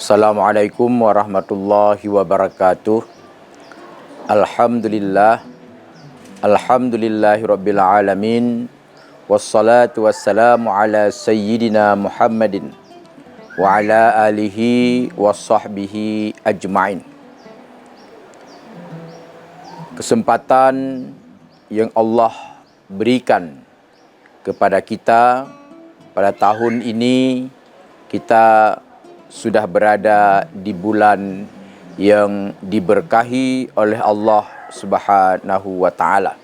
Assalamualaikum warahmatullahi wabarakatuh. Alhamdulillah. Alhamdulillahirabbil alamin. Wassalatu wassalamu ala sayyidina Muhammadin wa ala alihi washabbihi ajmain. Kesempatan yang Allah berikan kepada kita pada tahun ini, kita sudah berada di bulan yang diberkahi oleh Allah Subhanahu wa taala.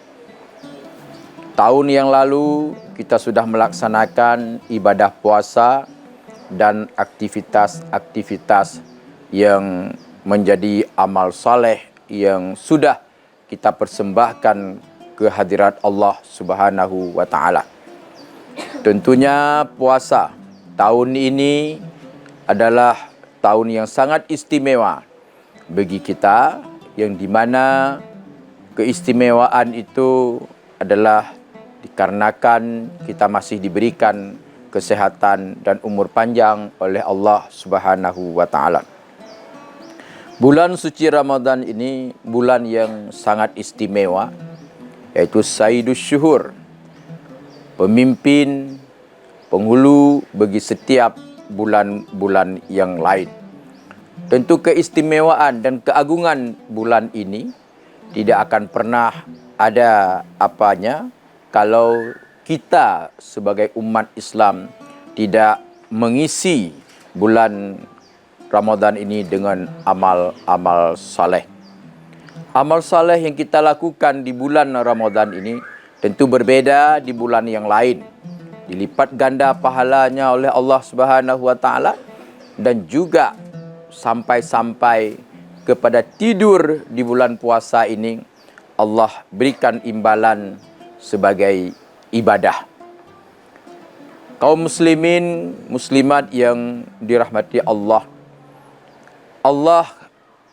Tahun yang lalu kita sudah melaksanakan ibadah puasa dan aktivitas-aktivitas yang menjadi amal saleh yang sudah kita persembahkan ke hadirat Allah Subhanahu wa taala. Tentunya puasa tahun ini adalah tahun yang sangat istimewa bagi kita, yang dimana keistimewaan itu adalah dikarenakan kita masih diberikan kesehatan dan umur panjang oleh Allah Subhanahu wa taala. Bulan suci Ramadan ini bulan yang sangat istimewa, yaitu Sayyidus Syuhur, pemimpin, penghulu bagi setiap bulan-bulan yang lain. Tentu keistimewaan dan keagungan bulan ini tidak akan pernah ada apanya kalau kita sebagai umat Islam tidak mengisi bulan Ramadan ini dengan amal-amal saleh. Amal saleh yang kita lakukan di bulan Ramadan ini tentu berbeda di bulan yang lain. Dilipat ganda pahalanya oleh Allah Subhanahu wa taala, dan juga sampai kepada tidur di bulan puasa ini Allah berikan imbalan sebagai ibadah. Kaum muslimin muslimat yang dirahmati Allah, Allah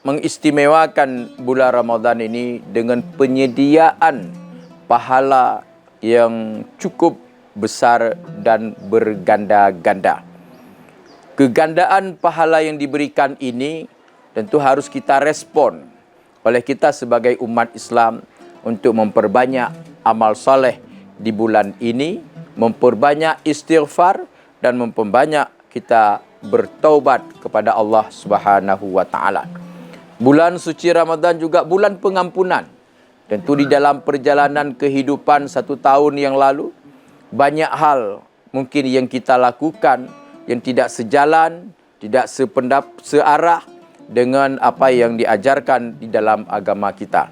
mengistimewakan bulan Ramadan ini dengan penyediaan pahala yang cukup besar dan berganda-ganda. Kegandaan pahala yang diberikan ini tentu harus kita respon oleh kita sebagai umat Islam untuk memperbanyak amal soleh di bulan ini, memperbanyak istighfar dan memperbanyak kita bertaubat kepada Allah Subhanahu wa taala. Bulan suci Ramadan juga bulan pengampunan. Tentu di dalam perjalanan kehidupan satu tahun yang lalu, banyak hal mungkin yang kita lakukan yang tidak sejalan, tidak searah dengan apa yang diajarkan di dalam agama kita.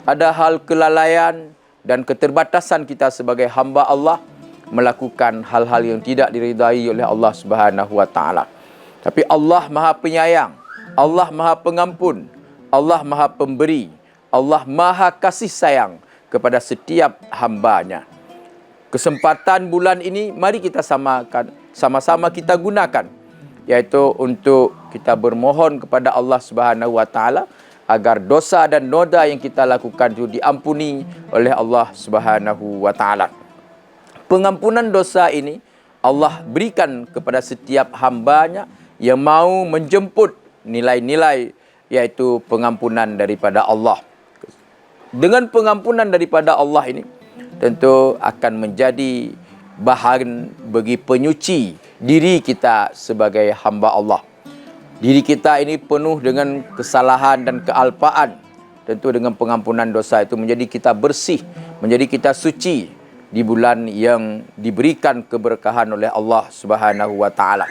Ada hal kelalaian dan keterbatasan kita sebagai hamba Allah melakukan hal-hal yang tidak diridai oleh Allah Subhanahu wa taala. Tapi Allah Maha Penyayang, Allah Maha Pengampun, Allah Maha Pemberi, Allah Maha Kasih Sayang kepada setiap hamba-Nya. Kesempatan bulan ini mari kita sama-sama kita gunakan, yaitu untuk kita bermohon kepada Allah Subhanahu wa taala agar dosa dan noda yang kita lakukan itu diampuni oleh Allah Subhanahu wa taala. Pengampunan dosa ini Allah berikan kepada setiap hamba-Nya yang mau menjemput nilai-nilai, yaitu pengampunan daripada Allah. Dengan pengampunan daripada Allah ini tentu akan menjadi bahan bagi penyuci diri kita sebagai hamba Allah. Diri kita ini penuh dengan kesalahan dan kealpaan. Tentu dengan pengampunan dosa itu menjadi kita bersih, menjadi kita suci di bulan yang diberikan keberkahan oleh Allah Subhanahu wa taala.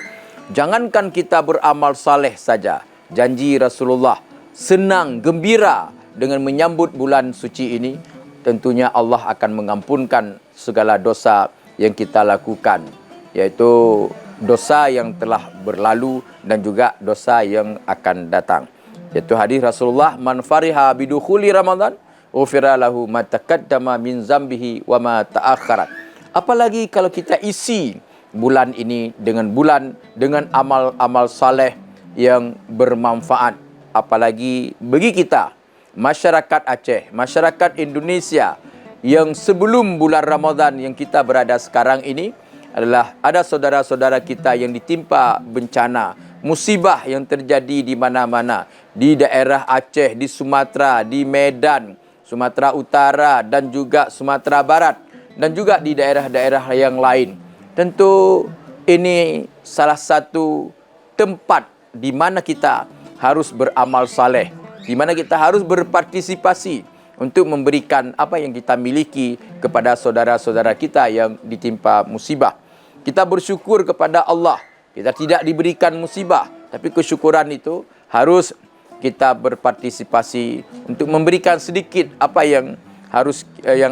Jangankan kita beramal saleh saja, janji Rasulullah senang, gembira dengan menyambut bulan suci ini, tentunya Allah akan mengampunkan segala dosa yang kita lakukan, yaitu dosa yang telah berlalu dan juga dosa yang akan datang. Yaitu hadis Rasulullah, man fariha bidukhuli Ramadan ghufira lahu ma taqaddama min zambihi wa ma ta'akhkhara. Apalagi kalau kita isi bulan ini dengan amal-amal saleh yang bermanfaat, apalagi bagi kita masyarakat Aceh, masyarakat Indonesia yang sebelum bulan Ramadan yang kita berada sekarang ini adalah ada saudara-saudara kita yang ditimpa bencana, musibah yang terjadi di mana-mana, di daerah Aceh, di Sumatera, di Medan, Sumatera Utara dan juga Sumatera Barat dan juga di daerah-daerah yang lain. Tentu ini salah satu tempat di mana kita harus beramal saleh, di mana kita harus berpartisipasi untuk memberikan apa yang kita miliki kepada saudara-saudara kita yang ditimpa musibah. Kita bersyukur kepada Allah. Kita tidak diberikan musibah, tapi kesyukuran itu harus kita berpartisipasi untuk memberikan sedikit apa yang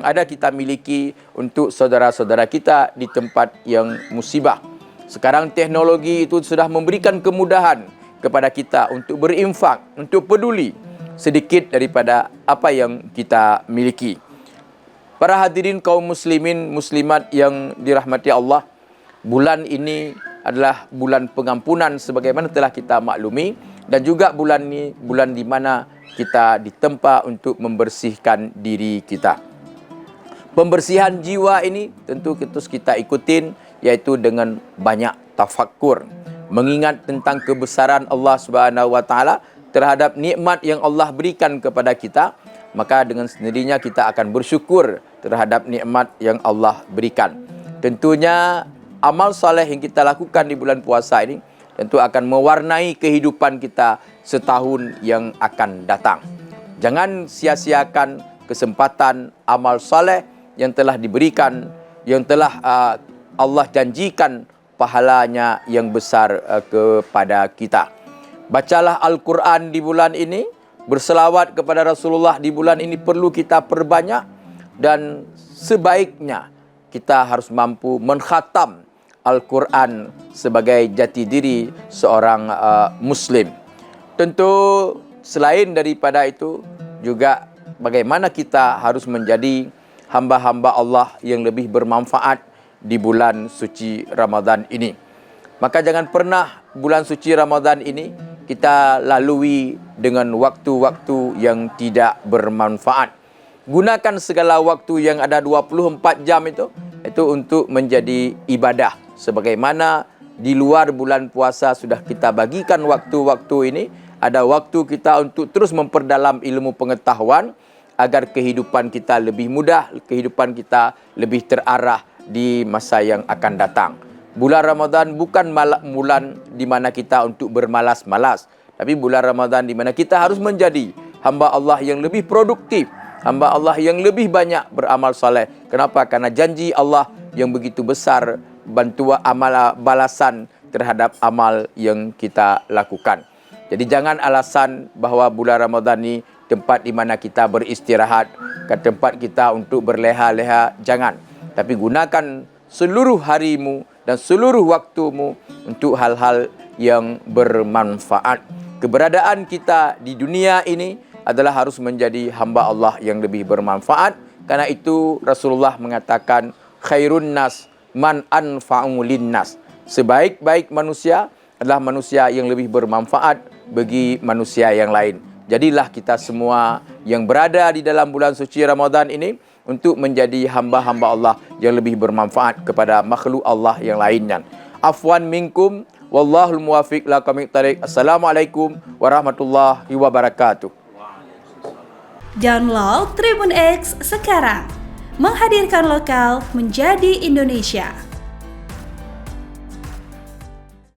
ada kita miliki untuk saudara-saudara kita di tempat yang musibah. Sekarang teknologi itu sudah memberikan kemudahan kepada kita untuk berinfak, untuk peduli sedikit daripada apa yang kita miliki. Para hadirin kaum muslimin muslimat yang dirahmati Allah, bulan ini adalah bulan pengampunan sebagaimana telah kita maklumi, dan juga bulan ini bulan di mana kita ditempa untuk membersihkan diri kita. Pembersihan jiwa ini tentu kita ikutin, yaitu dengan banyak tafakkur, mengingat tentang kebesaran Allah Subhanahu wa taala terhadap nikmat yang Allah berikan kepada kita, maka dengan sendirinya kita akan bersyukur terhadap nikmat yang Allah berikan. Tentunya amal soleh yang kita lakukan di bulan puasa ini tentu akan mewarnai kehidupan kita setahun yang akan datang. Jangan sia-siakan kesempatan amal soleh yang telah diberikan, yang telah Allah janjikan pahalanya yang besar kepada kita. Bacalah Al-Quran di bulan ini, berselawat kepada Rasulullah di bulan ini perlu kita perbanyak, dan sebaiknya kita harus mampu menkhatam Al-Quran sebagai jati diri seorang Muslim. Tentu selain daripada itu juga bagaimana kita harus menjadi hamba-hamba Allah yang lebih bermanfaat di bulan suci Ramadan ini. Maka jangan pernah bulan suci Ramadan ini kita lalui dengan waktu-waktu yang tidak bermanfaat. Gunakan segala waktu yang ada 24 jam itu untuk menjadi ibadah. Sebagaimana di luar bulan puasa sudah kita bagikan waktu-waktu ini, ada waktu kita untuk terus memperdalam ilmu pengetahuan agar kehidupan kita lebih mudah, kehidupan kita lebih terarah di masa yang akan datang. Bulan Ramadan bukan bulan di mana kita untuk bermalas-malas, tapi bulan Ramadan di mana kita harus menjadi hamba Allah yang lebih produktif, hamba Allah yang lebih banyak beramal saleh. Kenapa? Karena janji Allah yang begitu besar, bantuan amal balasan terhadap amal yang kita lakukan. Jadi jangan alasan bahawa bulan Ramadan ni tempat di mana kita beristirahat, ke tempat kita untuk berleha-leha, jangan. Tapi gunakan seluruh harimu dan seluruh waktumu untuk hal-hal yang bermanfaat. Keberadaan kita di dunia ini adalah harus menjadi hamba Allah yang lebih bermanfaat. Karena itu Rasulullah mengatakan khairun nas man anfa'u linnas. Sebaik-baik manusia adalah manusia yang lebih bermanfaat bagi manusia yang lain. Jadilah kita semua yang berada di dalam bulan suci Ramadan ini untuk menjadi hamba-hamba Allah yang lebih bermanfaat kepada makhluk Allah yang lainnya. Afwan minkum, wallahul muwafiq ila aqwamit thariq. Assalamualaikum warahmatullahi wabarakatuh. Download Tribun X sekarang. Menghadirkan lokal menjadi Indonesia.